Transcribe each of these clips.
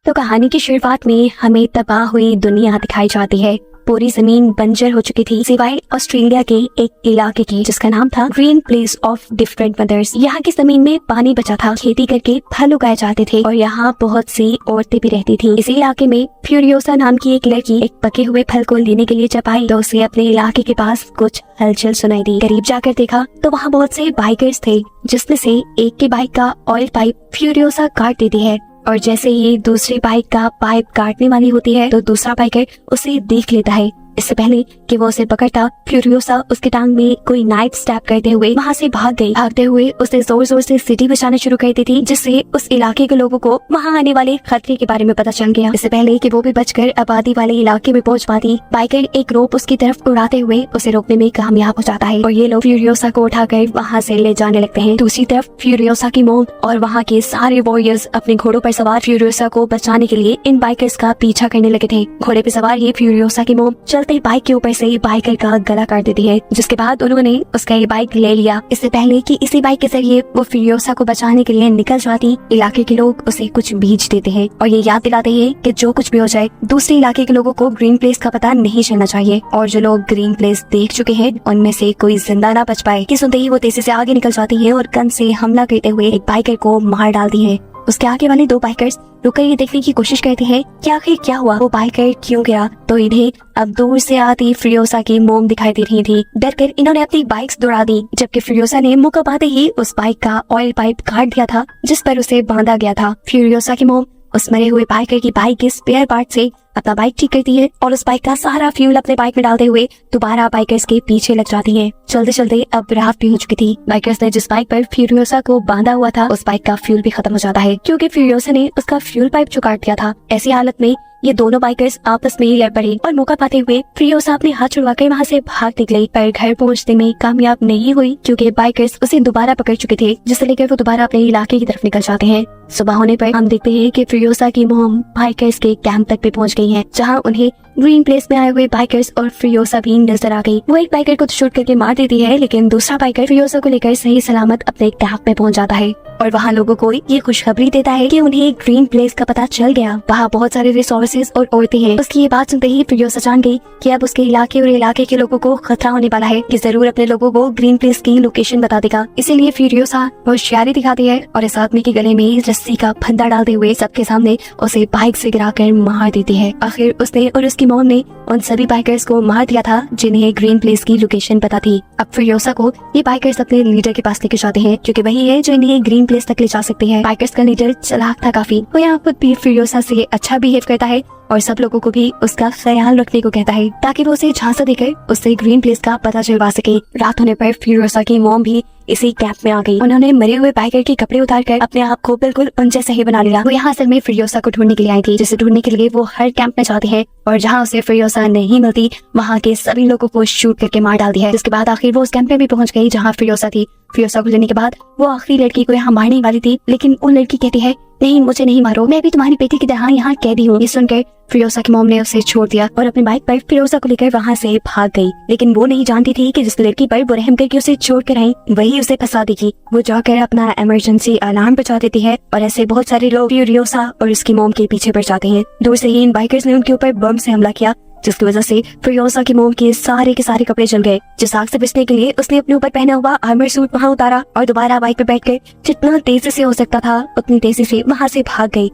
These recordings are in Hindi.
तो कहानी की शुरुआत में हमें तबाह हुई दुनिया दिखाई जाती है। पूरी जमीन बंजर हो चुकी थी सिवाय ऑस्ट्रेलिया के एक इलाके के जिसका नाम था green place of different mothers. यहाँ की जमीन में पानी बचा था, खेती करके फल उगाए जाते थे और यहाँ बहुत सी औरतें भी रहती थी। इसी इलाके में फ्यूरियोसा नाम की एक लड़की एक पके हुए फल को लेने के लिए जब आई तो उसे अपने इलाके के पास कुछ हलचल सुनाई दी। करीब जाकर देखा तो वहाँ बहुत से बाइकर्स थे, जिसमें से एक के बाइक का ऑयल पाइप फ्यूरियोसा काट देती है और जैसे ही दूसरी बाइक का पाइप काटने वाली होती है तो दूसरा बाइकर उसे देख लेता है। इससे पहले कि वो उसे पकड़ता, फ्यूरियोसा उसके टांग में कोई नाइफ स्टैब करते हुए वहाँ से भाग गई। भागते हुए उसे जोर जोर से सीटी बजाना शुरू कर दी थी, जिससे उस इलाके के लोगों को वहाँ आने वाले खतरे के बारे में पता चल गया। इससे पहले कि वो भी बचकर आबादी वाले इलाके में पहुँच पाती, बाइकर एक रोप उसकी तरफ उड़ाते हुए उसे रोकने में कामयाब हो जाता है और ये लोग फ्यूरियोसा को उठाकर वहाँ से ले जाने लगते हैं। दूसरी तरफ फ्यूरियोसा की मॉम और वहाँ के सारे वॉरियर्स अपने घोड़ों पर सवार फ्यूरियोसा को बचाने के लिए इन बाइकर्स का पीछा करने लगे थे। घोड़े पे सवार ये फ्यूरियोसा की मॉम चलते बाइक के ऊपर से बाइकर का गला काट देती है, जिसके बाद उन्होंने उसका ये बाइक ले लिया। इससे पहले कि इसी बाइक के जरिए वो फ्यूरियोसा को बचाने के लिए निकल जाती, इलाके के लोग उसे कुछ बीज देते हैं और ये याद दिलाते हैं कि जो कुछ भी हो जाए दूसरे इलाके के लोगों को ग्रीन प्लेस का पता नहीं चलना चाहिए और जो लोग ग्रीन प्लेस देख चुके हैं उनमें से कोई जिंदा ना बच पाए। कि सुनते ही वो तेजी से आगे निकल जाती है और गन से हमला करते हुए एक बाइकर को मार डालती है। उसके आगे वाले दो बाइकर्स रुककर ये देखने की कोशिश करते हैं कि आखिर क्या हुआ, वो बाइकर क्यों गिरा। तो इन्हें अब दूर से आती फ्यूरियोसा की मोम दिखाई दे रही थी। डरकर इन्होंने अपनी बाइक्स दौड़ा दी, जबकि फ्यूरियोसा ने मौका पाते ही उस बाइक का ऑयल पाइप काट दिया था जिस पर उसे बांधा गया था। फ्यूरियोसा की मोम उस मरे हुए बाइकर की बाइक के स्पेयर पार्ट से अपना बाइक ठीक करती है और उस बाइक का सारा फ्यूल अपने बाइक में डालते हुए दोबारा बाइकर्स के पीछे लग जाती है। चलते चलते अब रात भी हो चुकी थी। बाइकर्स ने जिस बाइक पर फ्यूरियोसा को बांधा हुआ था उस बाइक का फ्यूल भी खत्म हो जाता है, क्योंकि फ्यूरियोसा ने उसका फ्यूल पाइप जो काट दिया था। ऐसी हालत में ये दोनों बाइकर्स आपस में ही लड़ पड़े और मौका पाते हुए फ्यूरियोसा अपने हाथ छुड़वाकर वहाँ से भाग निकली, पर घर पहुँचने में कामयाब नहीं हुई क्योंकि बाइकर्स उसे दोबारा पकड़ चुके थे, जिसे लेकर वो दोबारा अपने इलाके की तरफ निकल जाते हैं। सुबह होने पर हम देखते हैं कि फ्यूरियोसा की मोम बाइकर्स के कैंप तक भी पहुँच गई है, जहाँ उन्हें ग्रीन प्लेस में आए हुए बाइकर्स और फ्यूरियोसा भी नजर आ गई। वो एक बाइकर को शूट करके मार देती है, लेकिन दूसरा बाइकर फ्यूरियोसा को लेकर सही सलामत अपने कैंप में पहुंच जाता है और वहाँ लोगों को ये खुशखबरी देता है कि उन्हें ग्रीन प्लेस का पता चल गया। वहाँ बहुत सारे रिसोर्सेज और औरतें हैं। उसकी ये बात सुनते ही फ्यूरियोसा जान गई कि अब उसके इलाके और इलाके के लोगों को खतरा होने वाला है, कि जरूर अपने लोगों को ग्रीन प्लेस की लोकेशन बता देगा। इसीलिए फ्यूरियोसा होशियारी दिखाती है और इस आदमी के गले में रस्सी का फंदा डालते हुए सबके सामने उसे बाइक से गिराकर मार देती है। आखिर उसने और उसकी मॉम ने उन सभी बाइकर्स को मार दिया था जिन्हें ग्रीन प्लेस की लोकेशन पता थी। अब फ्यूरियोसा को ये बाइकर्स अपने लीडर के पास लेके जाते हैं, क्योंकि वही है जो इन्हें ग्रीन प्लेस तक ले जा सकते हैं। बाइकर्स का लीडर चालाक था काफी, वो यहाँ खुद भी फ्यूरियोसा से अच्छा बिहेव करता है और सब लोगों को भी उसका ख्याल रखने को कहता है ताकि वो उसे झांसा देकर उससे ग्रीन प्लेस का पता चलवा सके। रात होने पर फ्यूरियोसा की मॉम भी इसी कैंप में आ गई। उन्होंने मरे हुए बाइकर के कपड़े उतारकर अपने आप को बिल्कुल उन जैसा ही बना लिया। वो यहाँ असल में फ्यूरियोसा को ढूंढने के लिए आई थी, जिसे ढूंढने के लिए वो हर कैंप में जाती है और जहाँ उसे फ्यूरियोसा नहीं मिलती वहाँ के सभी लोगों को शूट करके मार डालती है। जिसके बाद आखिर वो उस कैंप में भी पहुंच गई जहाँ फ्यूरियोसा थी। फ्यूरियोसा को लेने के बाद वो आखिरी लड़की को यहाँ मारने वाली थी, लेकिन वो लड़की कहती है नहीं, मुझे नहीं मारो, मैं भी तुम्हारी बेटी की तरह यहाँ कैदी हूँ। ये सुनकर फ्यूरियोसा की मॉम ने उसे छोड़ दिया और अपने बाइक पर फ्यूरियोसा को लेकर वहाँ से भाग गई। लेकिन वो नहीं जानती थी कि जिस लड़की पर वो रहम करके उसे छोड़ कर आई वही उसे फंसा देगी। वो जाकर अपना इमरजेंसी अलार्म बजा देती है और ऐसे बहुत सारे लोग फ्यूरियोसा और उसकी मॉम के पीछे पड़ जाते हैं। दूर से ही इन बाइकर्स ने उनके ऊपर बम से हमला किया, जिसकी वजह से फ्यूरियोसा की मॉम के सारे कपड़े जल गए। जिस आग से बचने के लिए उसने अपने ऊपर पहना हुआ आर्मर सूट वहाँ उतारा और दोबारा बाइक पे बैठकर जितना तेजी से हो सकता था उतनी तेजी से वहाँ से भाग गई।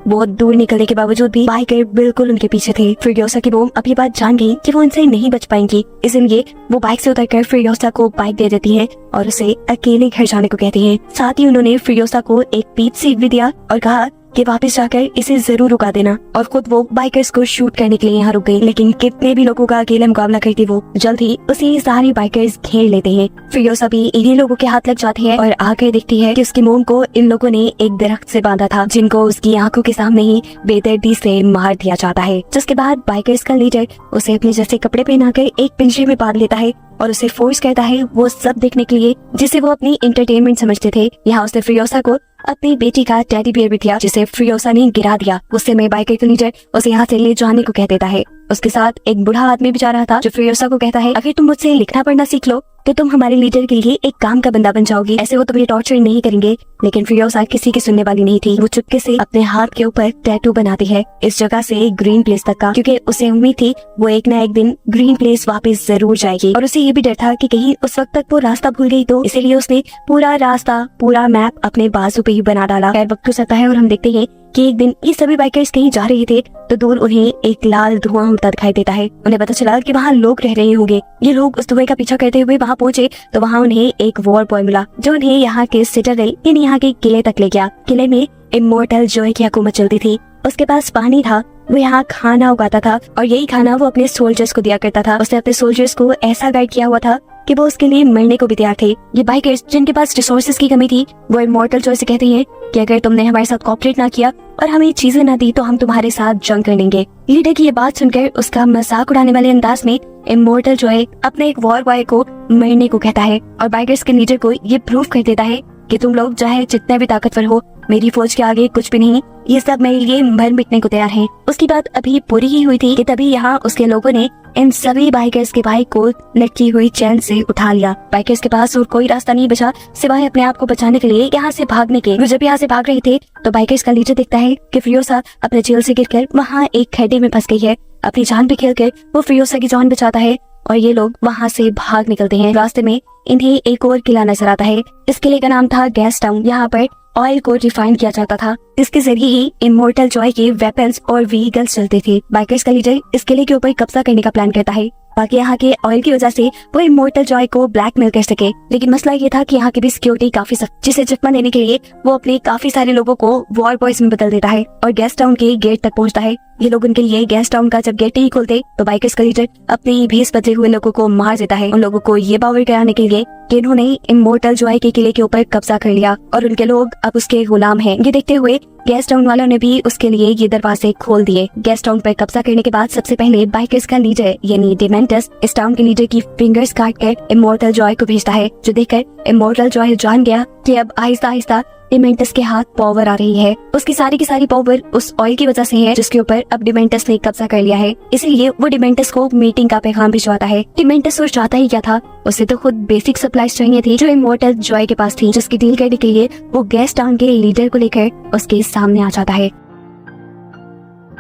बहुत दूर निकलने के बावजूद भी बाइकर बिल्कुल उनके पीछे थे। फ्यूरियोसा की मॉम अब ये बात जान गई कि वो इनसे नहीं बच पाएंगी, इसलिए वो बाइक से उतरकर फ्यूरियोसा को बाइक दे देती है और उसे अकेले घर जाने को कहती है। साथ ही उन्होंने फ्यूरियोसा को एक पीच सीट भी दिया और कहा कि वापस जाकर इसे जरूर रुका देना, और खुद वो बाइकर्स को शूट करने के लिए यहाँ रुक गई। लेकिन कितने भी लोगों का अकेले मुकाबला करती वो जल्द ही उसे सारे बाइकर्स घेर लेते हैं। फ्यूरियोसा भी इन्हीं लोगों के हाथ लग जाती है और आकर देखती है कि उसकी मोम को इन लोगों ने एक दरख्त से बांधा था, जिनको उसकी आंखों के सामने ही बेदर्दी से मार दिया जाता है। जिसके बाद बाइकर्स का लीडर उसे अपने जैसे कपड़े पहनाकर एक पिंजरे में बांध लेता है और उसे फोर्स करता है वो सब देखने के लिए जिसे वो अपनी एंटरटेनमेंट समझते थे। यहाँ उसने फ्यूरियोसा को अपनी बेटी का टेडी बियर भी दिया, जिसे फ्यूरियोसा ने गिरा दिया। उससे में बाइकर का लीडर उसे यहाँ से ले जाने को कह देता है। उसके साथ एक बूढ़ा आदमी भी जा रहा था, जो फ्यूरियोसा को कहता है अगर तुम मुझसे लिखना पढ़ना सीख लो तो तुम हमारे लीडर के लिए एक काम का बंदा बन जाओगी, ऐसे वो तुम्हें टॉर्चर नहीं करेंगे। लेकिन फिरोजा किसी की सुनने वाली नहीं थी। वो चुपके से अपने हाथ के ऊपर टैटू बनाती है इस जगह से ग्रीन प्लेस तक का, क्योंकि उसे उम्मीद थी वो एक ना एक दिन ग्रीन प्लेस वापस जरूर जाएगी। और उसे ये भी डर था कि कहीं उस वक्त तक वो रास्ता भूल गई तो, इसीलिए उसने पूरा रास्ता, पूरा मैप अपने बाजू पे ही बना डाला। खैर वक्त गुजरता है और हम देखते हैं कि एक दिन ये सभी बाइकर्स कहीं जा रहे थे तो दूर उन्हें एक लाल धुआं उड़ता दिखाई देता है। उन्हें पता चला कि वहाँ लोग रह रहे होंगे। ये लोग उस धुएं का पीछा करते हुए वहाँ पहुंचे तो वहाँ उन्हें एक वॉर बॉय मिला जो उन्हें यहाँ के सिटाडेल यानी यहाँ के किले तक ले गया। किले में इमोर्टल जॉय की हुकूमत चलती थी। उसके पास पानी था, वो यहाँ खाना उगाता था और यही खाना वो अपने सोल्जर्स को दिया करता था। उसने अपने सोल्जर्स को ऐसा गाइड किया हुआ था कि वो उसके लिए मरने को भी तैयार थे। ये बाइकर्स जिनके पास रिसोर्सेज की कमी थी वो इमोर्टल जॉय से कहते हैं कि अगर तुमने हमारे साथ कोऑपरेट ना किया और हमें चीजें ना दी तो हम तुम्हारे साथ जंग कर लेंगे। लीडर की ये बात सुनकर उसका मजाक उड़ाने वाले अंदाज में इमोर्टल जॉय अपने एक वॉर बॉय को मरने को कहता है और बाइकर्स के लीडर को ये प्रूव कर देता है कि तुम लोग चाहे जितने भी ताकतवर हो, मेरी फौज के आगे कुछ भी नहीं, ये सब मेरे लिए मर मिटने को तैयार हैं। उसकी बात अभी पूरी ही हुई थी कि तभी यहाँ उसके लोगों ने इन सभी बाइकर्स के भाई को लटकी हुई चैन से उठा लिया। बाइकर्स के पास और कोई रास्ता नहीं बचा सिवाय अपने आप को बचाने के लिए यहाँ से भागने के। वो जब यहाँ से भाग रहे थे तो बाइकर्स का लीडर देखता है कि फिरोजा अपने जेल से गिरकर वहाँ एक खड्डे में फंस गई है। अपनी जान पे खेलकर वो फिरोजा की जान बचाता है और ये लोग वहाँ से भाग निकलते हैं। रास्ते में इन्हें एक और किला नजर आता है। इस किले का नाम था गैस टाउन। यहाँ पर ऑयल को रिफाइन किया जाता था, इसके जरिए ही इमोर्टल जॉय के वेपन्स और व्हीकल्स चलते थे। बाइकर्स का लीडर इस किले के ऊपर कब्जा करने का प्लान करता है ताकि यहाँ के ऑयल की वजह से वो इमोर्टल जॉय को ब्लैकमेल कर सके। लेकिन मसला ये था कि यहाँ की भी सिक्योरिटी काफी सख्त, जिसे चकमा देने के लिए वो अपने काफी सारे लोगों को वॉर बॉयज में बदल देता है और गैस टाउन के गेट तक पहुँचता है। ये लोग उनके लिए गैस टाउन का जब गेट नहीं खोलते तो बाइकर्स का लीडर अपने भेस बदले हुए लोगों को मार देता है, उन लोगों को ये बावर कराने के लिए कि इन्होंने इमोर्टल जॉय के किले के ऊपर कब्जा कर लिया और उनके लोग अब उसके गुलाम हैं। ये देखते हुए गैस टाउन वालों ने भी उसके लिए ये दरवाजे खोल दिए। गैस टाउन पर कब्जा करने के बाद सबसे पहले बाइकर्स का लीडर यानी डिमेंटस इस टाउन के लीडर की फिंगर्स काट कर इमोर्टल जॉय को भेजता है, जो देखकर इमोर्टल जॉय जान गया कि अब आहिस्ता आहिस्ता डिमेंटस के हाथ पावर आ रही है। उसकी सारी की सारी पावर उस ऑयल की वजह से है जिसके ऊपर अब डिमेंटस ने कब्जा कर लिया है। इसलिए वो डिमेंटस को मीटिंग का पैगाम भिजवाता है। डिमेंटस और चाहता ही क्या था, उसे तो खुद बेसिक सप्लाईज चाहिए थी जो इमोर्टल जॉय के पास थी, जिसकी डील करने के लिए वो गैस टाउन के लीडर को लेकर उसके सामने आ जाता है।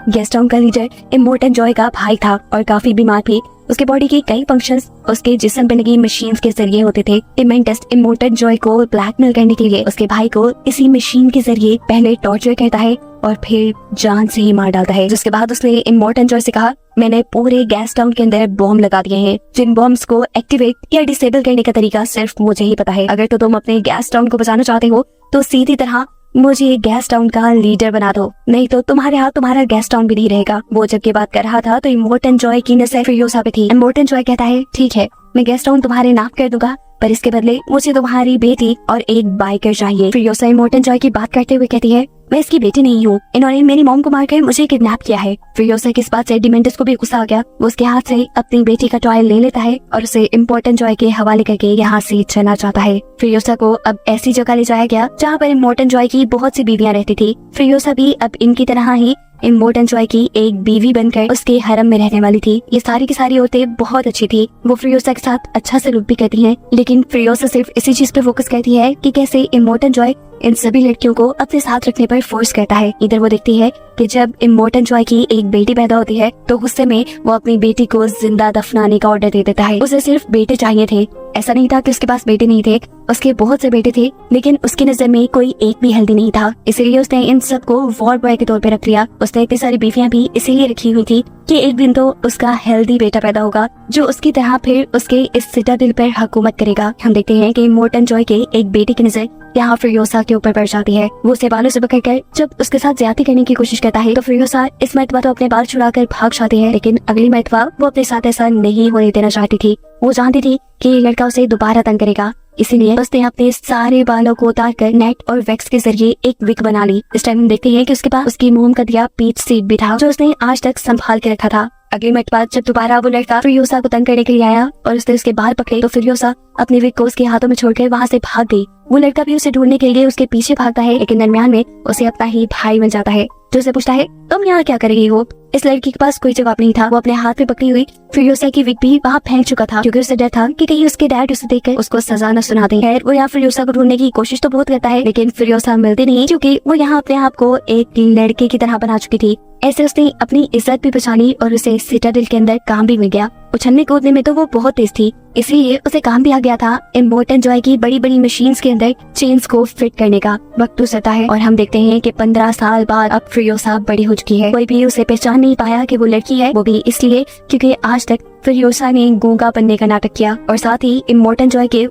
गैस टाउन का लीडर इमोर्टल जॉय का भाई था और काफी बीमार भी। उसके बॉडी के कई फंक्शंस उसके जिस्म पे लगी मशीन्स के जरिए होते थे। डिमेंटस इमोर्टल जॉय को ब्लैकमेल करने के लिए उसके भाई को इसी मशीन के जरिए पहले टॉर्चर करता है और फिर जान से ही मार डालता है। जिसके बाद उसने इमोर्टल जॉय से कहा, मैंने पूरे गैस टाउन के अंदर बॉम्ब लगा दिए हैं, जिन बॉम्ब्स को एक्टिवेट या डिसेबल करने का तरीका सिर्फ मुझे ही पता है। अगर तो तुम अपने गैस टाउन को बचाना चाहते हो तो सीधी तरह मुझे गैस टाउन का लीडर बना दो, नहीं तो तुम्हारे हाथ तुम्हारा गैस टाउन भी नहीं रहेगा। वो जब ये बात कर रहा था तो इमोर्टल जॉय की नजर फिरोजा पे थी। इमोर्टल जॉय कहता है, ठीक है मैं गैस टाउन तुम्हारे नाम कर दूंगा, पर इसके बदले मुझे तुम्हारी बेटी और एक बाइकर चाहिए। फिरोजा इमोर्टल जॉय की बात करते हुए कहती है, मैं इसकी बेटी नहीं हूँ, इन्होंने मेरी मॉम को मारकर मुझे किडनैप किया है। फिरोजा की इस बात से डिमेंटस को भी गुस्सा आ गया। वो उसके हाथ से अपनी बेटी का टॉय ले लेता है और उसे इमोर्टल जॉय के हवाले करके यहाँ से चला जाता है। फिरोजा को अब ऐसी जगह ले जाया गया जहाँ पर इमोर्टल जॉय की बहुत सी बीवियां रहती थी। फिरोजा भी अब इनकी तरह ही इमोर्टल जॉय की एक बीवी बनकर उसके हरम में रहने वाली थी। ये सारी की सारी औरतें बहुत अच्छी थी, वो फिरोजा के साथ अच्छा सलूक भी करती हैं, लेकिन फिरोजा सिर्फ इसी चीज पे फोकस करती है कि कैसे इमोर्टल जॉय इन सभी लड़कियों को अपने साथ रखने पर फोर्स करता है। इधर वो देखती है कि जब इमोर्टल जॉय की एक बेटी पैदा होती है तो गुस्से में वो अपनी बेटी को जिंदा दफनाने का ऑर्डर दे देता है। उसे सिर्फ बेटे चाहिए थे, ऐसा नहीं था कि उसके पास बेटे नहीं थे, उसके बहुत से बेटे थे, लेकिन उसकी नजर में कोई एक भी हेल्दी नहीं था। इसलिए उसने इन सबको वॉर बॉय के तौर पे रख लिया। उसने इतनी सारी बीवियां भी इसीलिए रखी हुई थी कि एक दिन तो उसका हेल्दी बेटा पैदा होगा जो उसकी तरह फिर उसके इस सिटाडेल पर हुकूमत करेगा। हम देखते हैं कि इमोर्टल जॉय के एक बेटे की नजर यहाँ फिरोजा के ऊपर पड़ जाती है। वो उसे बालों से पकड़कर जब उसके साथ ज्यादती करने की कोशिश करता है तो फिरोजा इस मर्तबा तो अपने बाल छुड़ाकर भाग जाती है, लेकिन अगली मर्तबा वो अपने साथ ऐसा नहीं होने देना चाहती थी। वो जानती थी कि ये लड़का उसे दोबारा तंग करेगा, इसीलिए उसने अपने सारे बालों को उतार कर नेट और वैक्स के जरिए एक विग बना ली। इस टाइम हम देखते हैं कि उसके पास उसकी मोम का दिया पीच सीट भी था जो उसने आज तक संभाल के रखा था। अगली मर्तबा जब दोबारा वो लड़का फिरोजा को तंग करने के लिए आया और उसने उसके बाल पकड़े तो फिरोजा अपने विग को उसके हाथों में छोड़कर वहाँ से भाग गई वो लड़का भी उसे ढूंढने के लिए उसके पीछे भागता है, लेकिन दरमियान में उसे अपना ही भाई मिल जाता है जो उसे पूछता है तुम यहाँ क्या कर रही हो। इस लड़की के पास कोई जवाब नहीं था। वो अपने हाथ में पकड़ी हुई फिरोसा की विग भी वहाँ फेंक चुका था, क्योंकि उसे डर था कि कहीं उसके डैड उसे देखकर उसको सजा न सुना दें। खैर वो यहाँ फिरोसा को ढूंढने की कोशिश तो बहुत करता है, लेकिन फिरोसा मिलती नहीं, क्योंकि वो यहाँ अपने आप को एक लड़के की तरह बना चुकी थी। ऐसे उसने अपनी इज्जत भी बचा ली और उसे सिटाडेल के अंदर काम भी मिल गया। उछलने कूदने में तो वो बहुत तेज थी, इसलिए उसे काम भी आ गया था इमोर्टन जॉय की बड़ी बड़ी मशीन्स के अंदर चेन्स को फिट करने का। वक्त गुजरता है और हम देखते हैं कि 15 साल बाद अब फिरोसा बड़ी हो चुकी है। कोई भी उसे पहचान नहीं पाया कि वो लड़की है, वो भी इसलिए क्योंकि आज तक फिरोसा ने गूंगा बनने का नाटक किया और साथ ही इमोर्टन जॉय के